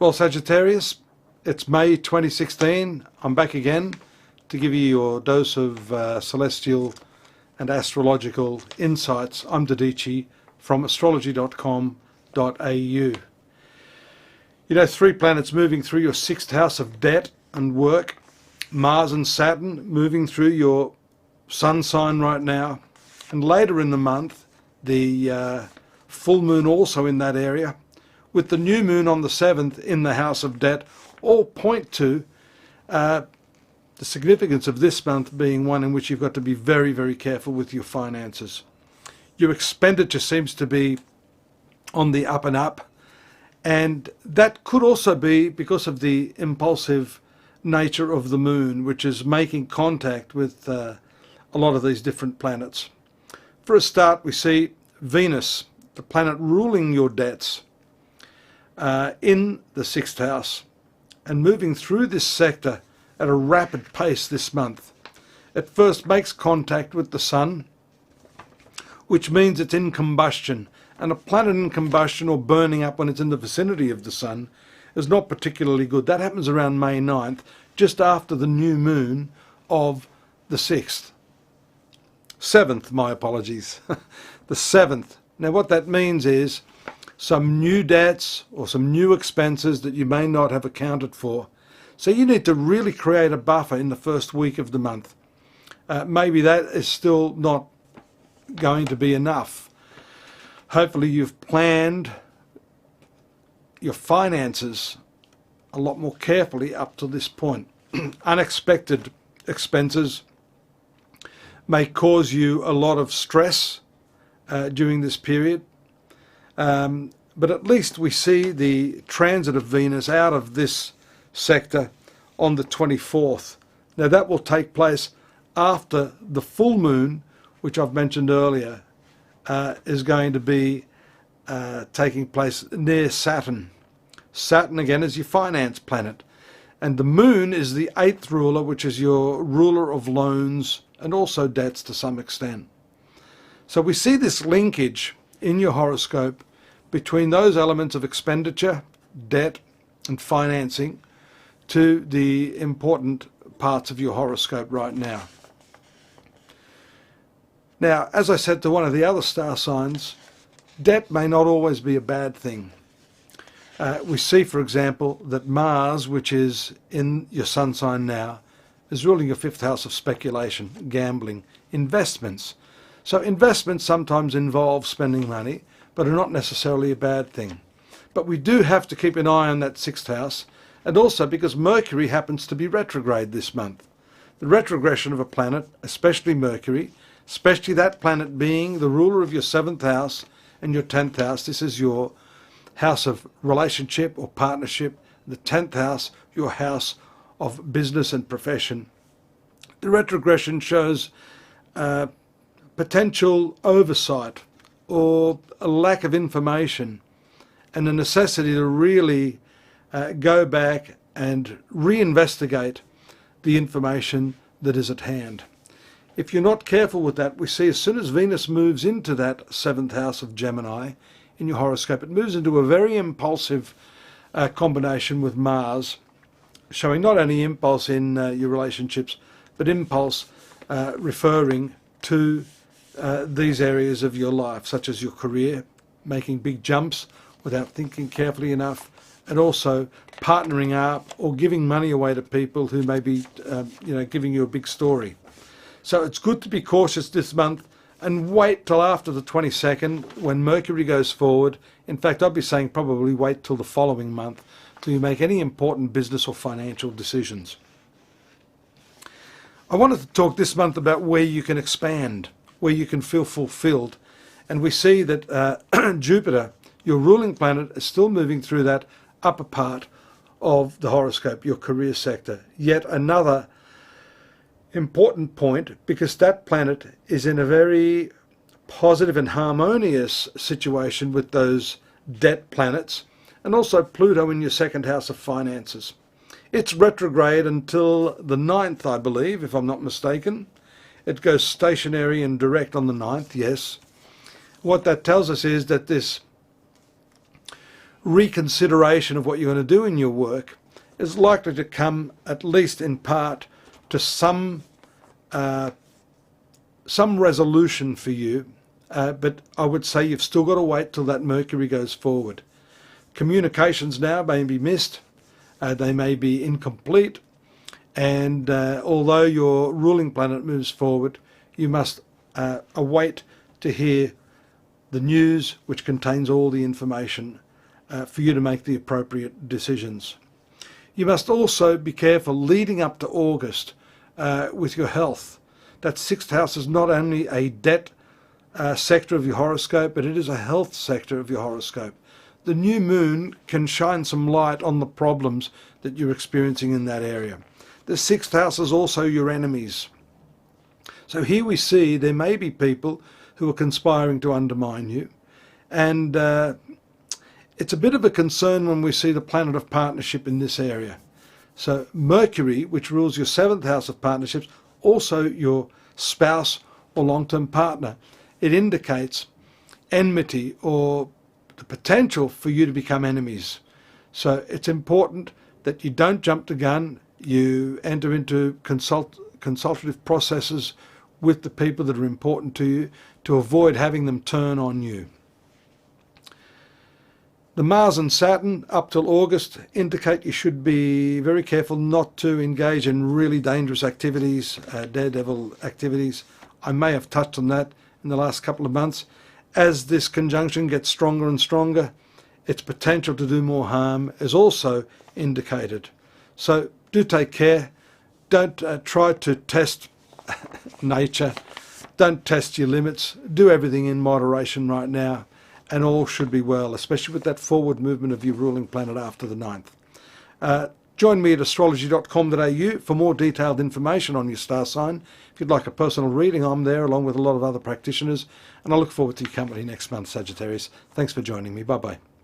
Well, Sagittarius, it's May 2016. I'm back again to give you your dose of celestial and astrological insights. I'm Dadhichi from astrology.com.au. You know, 3 planets moving through your 6th house of debt and work. Mars and Saturn moving through your sun sign right now. And later in the month, the full moon also in that area, with the new moon on the 7th in the house of debt, all point to the significance of this month being one in which you've got to be very, very careful with your finances. Your expenditure seems to be on the up and up, and that could also be because of the impulsive nature of the moon, which is making contact with a lot of these different planets. For a start, we see Venus, the planet ruling your debts, in the 6th house and moving through this sector at a rapid pace this month. It first makes contact with the sun, which means it's in combustion, and a planet in combustion or burning up when it's in the vicinity of the sun is not particularly good. That happens around May 9th, just after the new moon of the 7th, my apologies, the 7th. Now what that means is some new debts or some new expenses that you may not have accounted for. So you need to really create a buffer in the first week of the month. Maybe that is still not going to be enough. Hopefully you've planned your finances a lot more carefully up to this point. Unexpected expenses may cause you a lot of stress during this period. But at least we see the transit of Venus out of this sector on the 24th. Now that will take place after the full moon, which I've mentioned earlier, is going to be taking place near Saturn. Saturn again is your finance planet, and the moon is the 8th ruler, which is your ruler of loans and also debts to some extent. So we see this linkage in your horoscope between those elements of expenditure, debt and financing to the important parts of your horoscope right now. Now, as I said to one of the other star signs, debt may not always be a bad thing. We see, for example, that Mars, which is in your sun sign now, is ruling your 5th house of speculation, gambling, investments. So investments sometimes involve spending money, but are not necessarily a bad thing. But we do have to keep an eye on that 6th house, and also because Mercury happens to be retrograde this month. The retrogression of a planet, especially Mercury, especially that planet being the ruler of your 7th house and your 10th house, this is your house of relationship or partnership, the 10th house, your house of business and profession. The retrogression shows potential oversight or a lack of information and a necessity to really go back and reinvestigate the information that is at hand. If you're not careful with that, we see as soon as Venus moves into that 7th house of Gemini in your horoscope, it moves into a very impulsive combination with Mars, showing not only impulse in your relationships, but impulse referring to these areas of your life, such as your career, making big jumps without thinking carefully enough, and also partnering up or giving money away to people who may be giving you a big story. So it's good to be cautious this month and wait till after the 22nd when Mercury goes forward. In fact, I'd be saying probably wait till the following month till you make any important business or financial decisions. I wanted to talk this month about where you can expand, where you can feel fulfilled. And we see that Jupiter, your ruling planet, is still moving through that upper part of the horoscope, your career sector. Yet another important point, because that planet is in a very positive and harmonious situation with those debt planets, and also Pluto in your 2nd house of finances. It's retrograde until the 9th, I believe, if I'm not mistaken. It goes stationary and direct on the 9th, yes. What that tells us is that this reconsideration of what you're going to do in your work is likely to come, at least in part, to some resolution for you, but I would say you've still got to wait till that Mercury goes forward. Communications now may be missed, they may be incomplete, and although your ruling planet moves forward, you must await to hear the news which contains all the information for you to make the appropriate decisions. You must also be careful leading up to August with your health. That sixth house is not only a debt sector of your horoscope, but it is a health sector of your horoscope. The new moon can shine some light on the problems that you're experiencing in that area. The sixth house is also your enemies. So here we see there may be people who are conspiring to undermine you, and it's a bit of a concern when we see the planet of partnership in this area. So Mercury, which rules your seventh house of partnerships, also your spouse or long-term partner, it indicates enmity or the potential for you to become enemies. So it's important that you don't jump the gun, you enter into consultative processes with the people that are important to you to avoid having them turn on you. The Mars and Saturn up till August indicate you should be very careful not to engage in really dangerous activities, daredevil activities. I may have touched on that in the last couple of months. As this conjunction gets stronger and stronger, its potential to do more harm is also indicated. So do take care. Don't try to test nature. Don't test your limits. Do everything in moderation right now, and all should be well, especially with that forward movement of your ruling planet after the 9th. Join me at astrology.com.au for more detailed information on your star sign. If you'd like a personal reading, I'm there along with a lot of other practitioners, and I look forward to your company next month, Sagittarius. Thanks for joining me. Bye-bye.